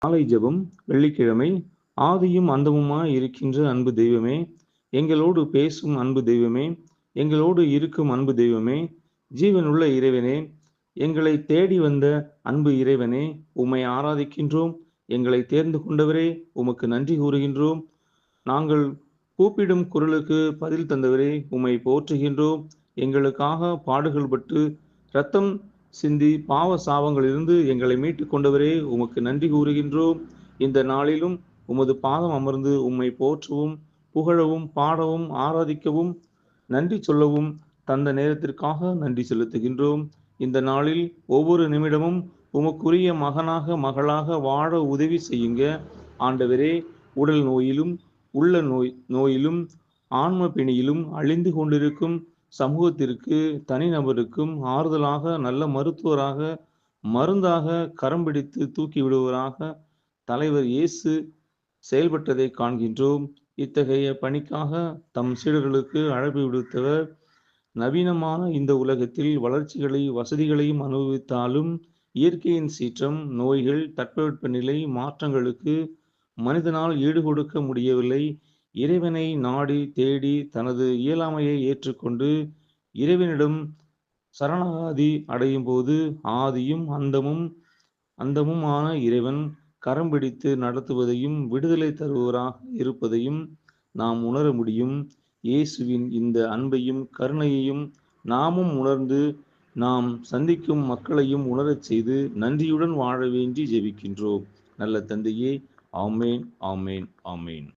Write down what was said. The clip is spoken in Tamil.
மாலை ஜெபம் வெள்ளிக்கிழமை. ஆதியும் அந்தமுமாய் இருக்கின்ற அன்பு தெய்வமே, எங்களோடு பேசும் அன்பு தெய்வமே, எங்களோடு இருக்கும் அன்பு தெய்வமே, ஜீவனுள்ள இறைவனே, எங்களை தேடி வந்த அன்பு இறைவனே, உம்மை ஆராதிக்கின்றோம். எங்களை தேர்ந்து கொண்டவரே, உமக்கு நன்றி கூறுகின்றோம். நாங்கள் கூப்பிடும் குரலுக்கு பதில் தந்தவரே, உம்மை போற்றுகின்றோம். எங்களுக்காக பாடுகள் பட்டு இரத்தம் சிந்தி பாவ சாபங்களிலிருந்து எங்களை மீட்டுக் கொண்டவரே, உமக்கு நன்றி கூறுகின்றோம். இந்த நாளிலும் உமது பாதம் அமர்ந்து உம்மை போற்றவும், புகழவும், பாடவும், ஆராதிக்கவும், நன்றி சொல்லவும் தந்த நேரத்திற்காக நன்றி செலுத்துகின்றோம். இந்த நாளில் ஒவ்வொரு நிமிடமும் உமக்குரிய மகனாக, மகளாக வாழ உதவி செய்யுங்க. ஆண்டவரே, உடல் நோயிலும், உள்ள நோயிலும், ஆன்ம பிணியிலும் அழிந்து கொண்டிருக்கும் சமூகத்திற்கு, தனிநபருக்கும் ஆறுதலாக, நல்ல மருத்துவராக, மருந்தாக கரம் பிடித்து தூக்கி விடுவராக தலைவர் இயேசு செயல்பட்டதை காண்கின்றோம். இத்தகைய பணிக்காக தம் சீடர்களுக்கு அழைப்பு விடுத்தவர். நவீனமான இந்த உலகத்தில் வளர்ச்சிகளை, வசதிகளையும் அனுபவித்தாலும் இயற்கையின் சீற்றம், நோய்கள், தட்பவெப்பநிலை மாற்றங்களுக்கு மனிதனால் ஈடுகொடுக்க முடியவில்லை. இறைவனை நாடி தேடி தனது இயலாமையை ஏற்றுக்கொண்டு இறைவனிடம் சரணாகதி அடையும் போது ஆதியும் அந்தமுமான இறைவன் கரம் பிடித்து நடத்துவதையும் விடுதலை தருவராக இருப்பதையும் நாம் உணர முடியும். இயேசுவின் இந்த அன்பையும் கருணையையும் நாமும் உணர்ந்து நாம் சந்திக்கும் மக்களையும் உணரச் செய்து நன்றியுடன் வாழ வேண்டி ஜெபிக்கின்றோம். நல்ல தந்தையே, ஆமேன், ஆமேன், ஆமேன்.